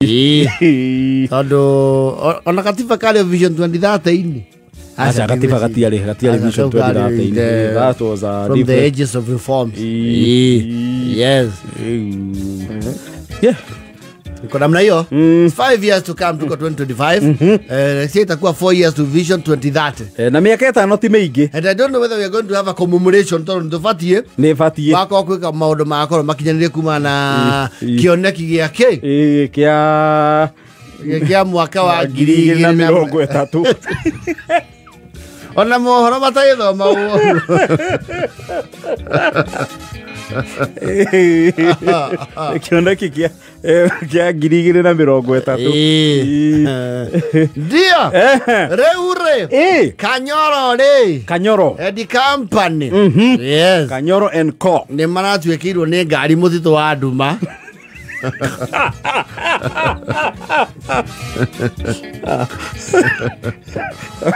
Tondu ona katiba kale Vision 2030 Asa katiba katiari Vision 2030. That was from the ages of reforms. Yes. Yeah. Iko namna hiyo. 5 years to come tuko 2025. Sasa itakuwa 4 years to Vision 2030. Na miaka 5 ti mingi. And I don't know whether we are going to have a commemoration tondu ndufatie. Ni fatie. Wako kwika maundu makoro makinyanire kuma na kioneki giake. Kia mwaka wa 2030. Ona mohoro mataithoma uo. Kioneki kia 2030. Ndio. Reure. Kanyoro. Edi company. Yes. Kanyoro and Co. Ni maratwekirwo ni ngari muthito wa nduma.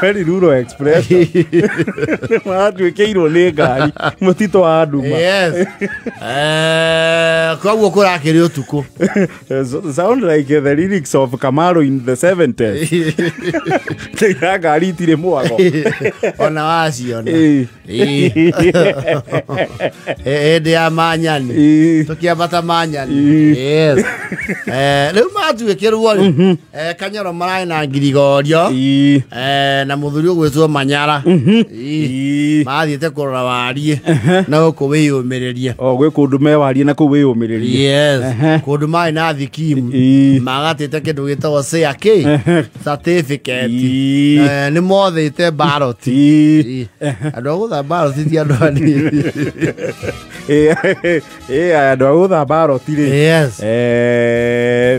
Very rural express. Matwekirwo ni ngari muthito wa nduma. Yes. Kwa guo kurakiri utuku. Sound like the lyrics of Camaro in the 70s. Kaya ngari tire mwago. Ona waciona. Ede ya manyani. Tukiambata manyani. Yes. Riu matwekirwo Kanyoro marai na ngirigorio. Na muthuri ugwitwo Manyara. Mathiete kurora warie na guku wiyumirerie. Gwe kundu mewarie na ku wiyumirerie. Yes. Kundu mai na thikimu magatite kindu gitagwo CAK certificate. Ni mothite ballot. Andu agutha ballot ti andu ani. Andu agutha ballot ri. Yes.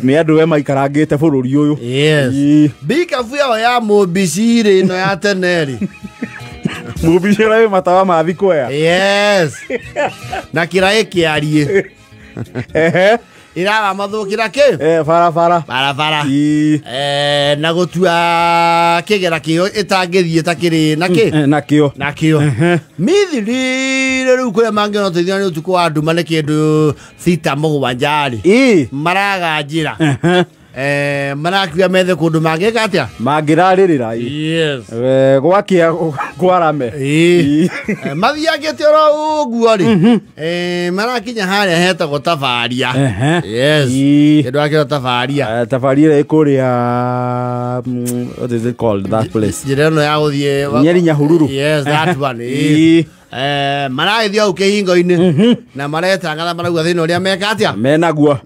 Ni andu we maikarangite bururi uyu. Yes. Bikafu yao ya mobicire no ya teneri. Mobicire we matawa ma thikoya. Yes. Na kirae kiarie. Ira mathukira ki? Barabara. Na gutua kigera kio itangithie takiri naki? Nakio. Mithiri riu kure mangeno tithia ni utuku wa nduma ni kindu sita mugwanjari. Maraga njira. Marakia methe kundu mangeka atia? Mangiraririra. Yes. Gwakia kwarame. Mathiagite ro uguo ri. Marakinya haria hetagwo Tafaria. Yes. Kindu akira Tafaria. Tafaria ikuria what is it called that place? Jireno ya guthie Nyeri Nyahururu. Yes, that one. Maraithia au kihingo-ini na maretangatha marauga thina uria meka atia? Menagua.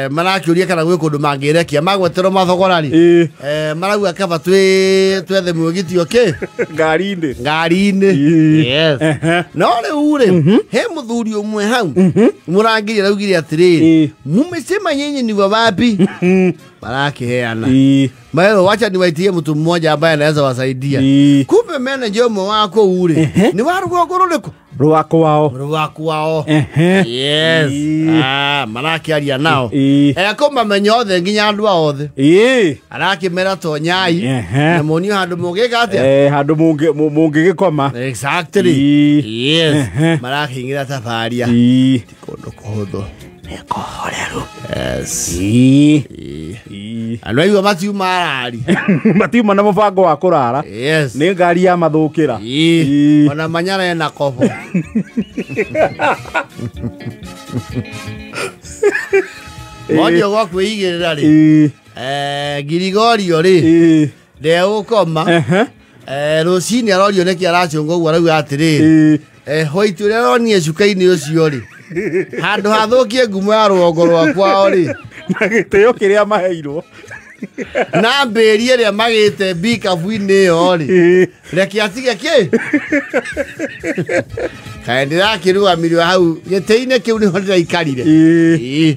Marakiuria kana gwi kundu mangirekia magweterwo mathogorari. Marauga kaba twethe mwigitio ki ngari-ini. Yes. No riu ri he muthuri umwe hau murangiri raugire atiriri mumesema nyinyi ni wapi? Marakiheana. Maero wacha niwaitie mtu mmoja ambaye anaweza wasaidia. Kumbe manager mmo wako ule. Ni waru wako ruriko? Ruwako wao. Yes. Maraki aria nao. Koma menyothe nginya andu othe. Araki mera tonyai. Na monio handu mugika atia? Handu mungigikoma. Exactly. Yes. Maraki ngira Tafaria. Tikondo kohotho. Nekohoreru. Yes. Anoi wa Matthew marari. Matthew mana mubango wa kurara. Yes. Ni ngari ya mathukira. Ona Manyara ena kobo. Mojo gwa kwigirira ri. Girigorio ri. Ndeo ukoma. Rucini arorio neki aracunga uguo arauga atiriri. Hoitu ria ronie cuka-ini ucio ri. Handu hathukie ngumo ya rwongo rwakwa ri. Na gitio kiria maheirwo. Na mbĩri ĩrĩa magĩte bikabu-inĩ ĩyo rĩ reke atige kĩ kaĩ ndĩrakĩrũgamirio hau gĩtĩ-inĩ kĩu nĩho ndĩraikarire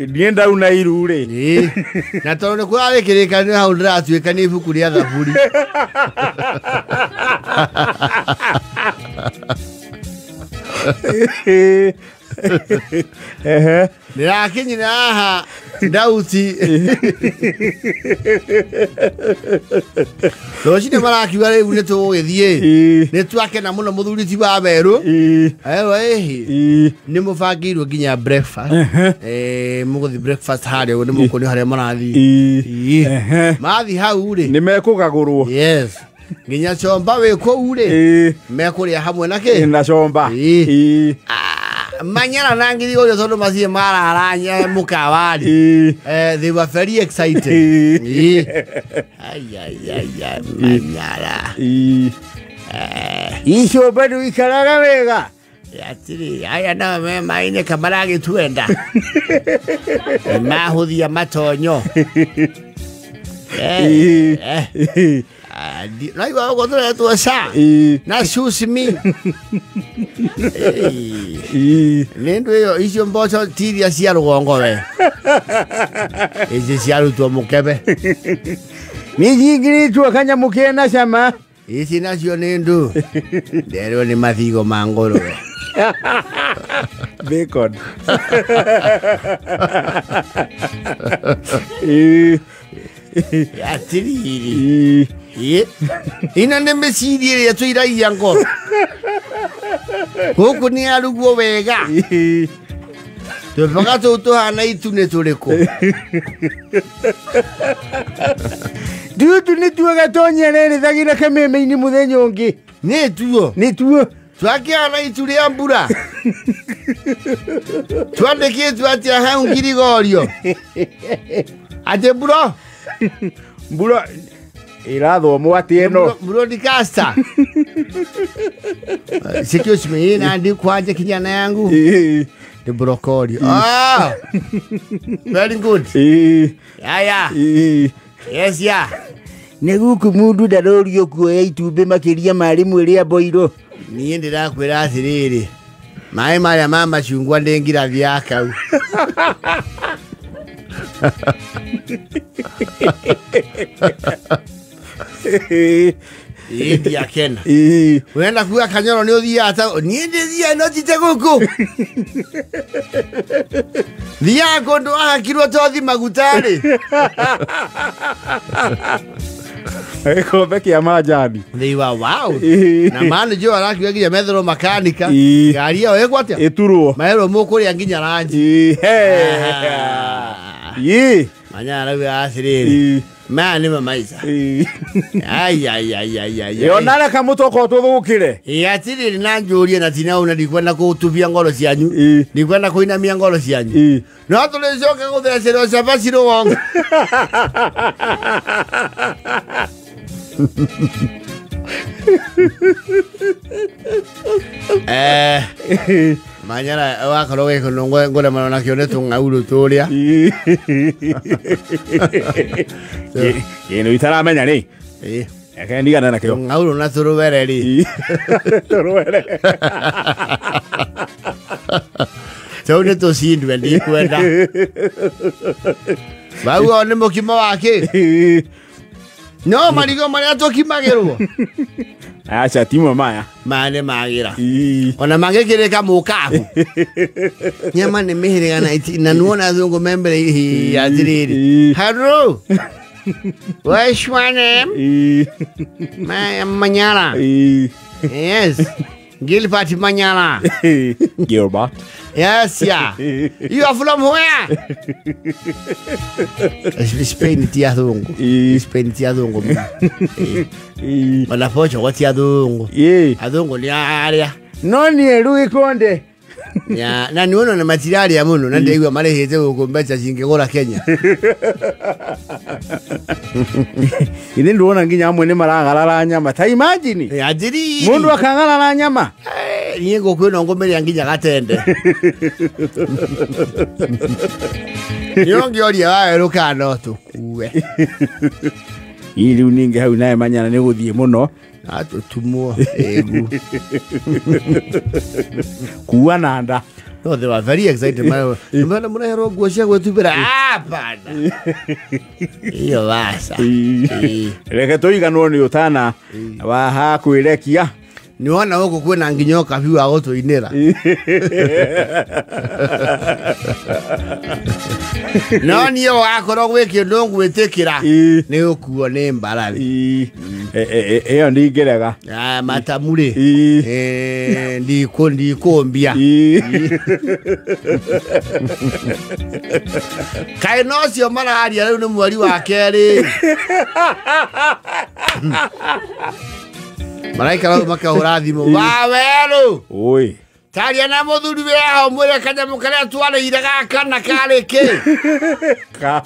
niĩ ndauna iru rĩ na tondũ nĩ kũrarĩ kĩrĩkanĩro hau ndĩratuĩka nĩ ibuku rĩa thaburi Nirakinyira haha ndauti Roshine marakiuga riu ni tugithie ni twakena muno muthuri ti wa beru ni mubangirwo nginya breakfast muguthi breakfast haria ni mukuni haria marathi mathi hau ri ni mekugagurwo yes nginya chomba we ko ure mekuria hamwe nake na chomba Manyara nangiri oyo tondu macie mararanya mukawari they were very excited ay manyara isho bado ikaraga wega yatiri aya na me maine kamarage tuenda mahuthia matonyo na iwa gotora tu sa na sushi nendo yo isho mbocho tiria cia rugongo we ije cia ruto mukebe nijingiri tu akanya mukena sama isi nacio nendo ndero ni mathigo mangoro we bacon yatiri ina neme siri ya tuira yango koko ni arugo wega to pagato to hana itune toreko dudu ni tuaga tonyerere thagira kameme ini muthenyo ungi ni tuo twakiana ituri ambura twandeke twatia hau ngirigorio ate bro irathomwo atieno broadcaster excuse me na ndi kwaje kijana yangu the broccoli very good ya yes ya neguku mundu ndarorio kuoya itumbe makiria mari mwiri aboiro niĩ ndĩrakwĩra atĩrĩrĩ maĩ marĩa ma macungwa ndĩngira thiakau India kena. Wenda kuwa kanyoro ni othia ata ni ndithia no tite guku. Thia kondo akirwo tothi magutari. Eko beki ya majani. They were wow. Na manager arakiwa nginya methero makanika. Gari yo ekwatia. Eturuo. Maero mukuri nginya ranji. Manyara we asiriri. Mani mamaisa. Ay. Yonara kamutoko tuthukire. Atiri na njurie na tina una ndikwenda kutubia ngoro cianyu. Ndikwenda kuinamia ngoro cianyu. No tulicoka guthecero cabaciro wongo. Manyara wakorwo wikono ngore marona kione tungauru turia. Yeno itaramenya ri. Akendigana nakyo. Ngauru na turuwere ri. Turuwere. Tone to sindwe ndikwenda. Bawo ne mokimo wake. No marigo maria tokimagirwo. Acha timo maya. Mane magira. Ona magekireka mukahu. Nyama ne mehirega na nuona zungu membere hi adiriri. Hello. What's your name? Manyara. Yes. Gilbert Manyara. Gilbert. Yes, yeah. You are from where? Spain tiadungo. Spain tiadungo. Wala pocho what tiadungo. Adungo ni area. No ni Rui Konde. Ya na niona na materiali ya muno na ndio marehete ukombecha singegora Kenya. Ine nduona nginya amwe ne maragarara nyama. Ta imagine. Ajiri. Mundu akangarara nyama. Niego kwino ngomeri nginya gatende. Yongi oria wae rukano tukuwe. Ili uninge hau nae manyana ne guthie muno. Atutumwo egu. Kuwa nanda. No, they were very excited. Mbona muna hero guocia gwetubira bana. Iyo basa. Reke toiganwo ni utana wa ha kwirekia ni wona huko kwena nginyoka biu agoto inera no niyo akoro gwiki ndongu wetekira ni ukuo ni mbarari eyo ndigerega matamure ndikombia kai no cio mararia riu ni mweri wa keri maraika makahura thimu wawelu oi taria na muthuri we aho mwire kanyamu karia twareire gakana kariki ka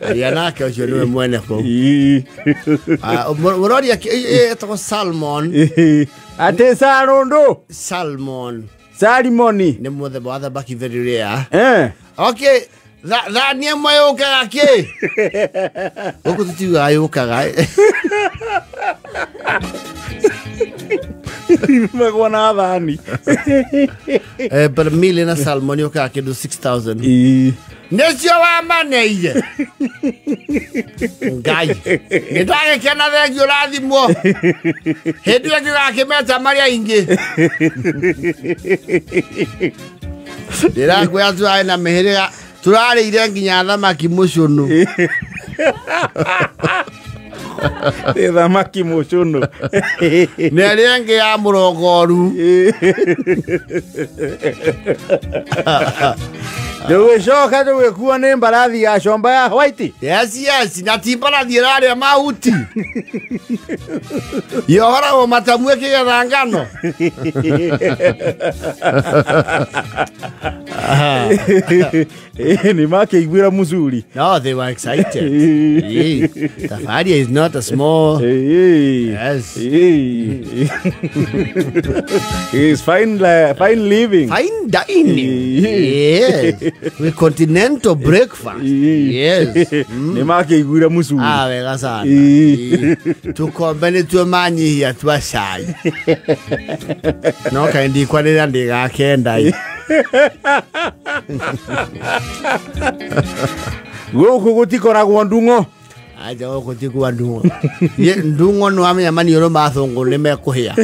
aria nake ucio niwe mwene ko muroria etako salmon ate sarondo salimoni ni muthemba wa thamaki very rare okay Thania mwayokaga ki uko tutiga ayokaga magwana thani per million na salmon yokaga kindu 6000 necio wa maneire ngai ndage kana thegio rathimo hindu ngigakimeta maria ingi ndirakwira atu na mihiriga turarire nginya thamaki mucunu thamaki mucunu nere ngi ya murongoru Ndugicoka ndugikuo ni mbarathi ya comba ya white. Yes na ti mbarathi iraria mahuti yohoragwo matamue kigetha ngano ni makeiguira muzuri. No, they were excited. Tafaria is not a small. Yes. It's fine living. Fine dining. Yes. With continental breakfast. Yes. Ni makeiguira muzuri. Wega sana. Tukombene tuomanyihia twacai. No kaindi kwanira ndigakenda. Guku gutikoragwo ndungo. Aja guku tikwa ndungo. Ye ndungo no amenya manioro mathungu ni mekuhia.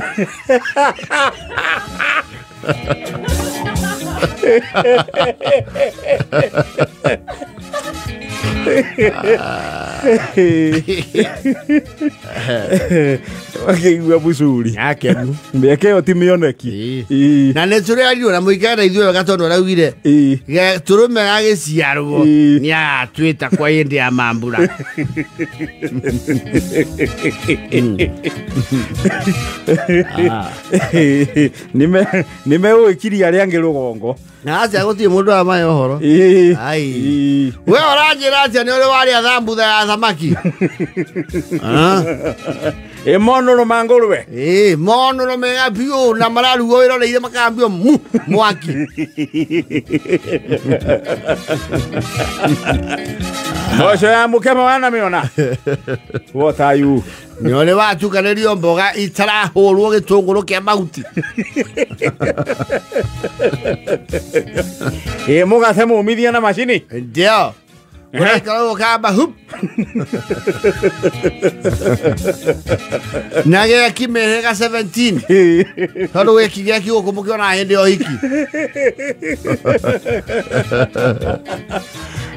Wakeigua muzuri. Yakenu. Mbekeo timioneki. Na neturi alio na muikara ithuo gatondo raugire. Ge turume agiciarwo ni atwita kwa indi ya mambura. Nime uikiri ari ange rugongo. Na acha gutie mundu amayo horo. Ai. We oranjira acha ni uri wari athambutha ya thamaki. Monoro mangurwe. Monoro mega biu na mararugo iroreire makambio mwaki. Mocho ya mukema wana miona. What are you? Ni ole watukanerio mboga itarahurwo gitunguru kia mahuti. Mugate mumithia na machini. Ndio. Unakao kaba hup. Nage kimehega 17. Halo weki gaki ukumbukiwa na hende ohiki.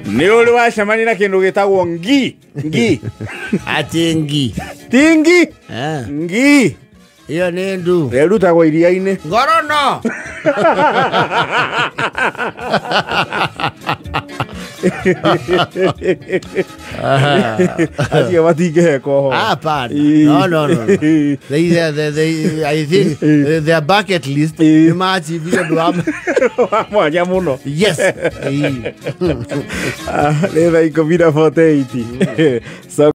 Ni uli wacemani na kindu gitagwo ngi. Ati ngi. Tingi? Ngi. Iyo ni ndu. Rerutagwo iria-ini. Ngorono. Acio matingeheko ho. Hapana. No. I think their bucket list ni maachivia ndu mwanya muno. Yes. Ni thaa 48.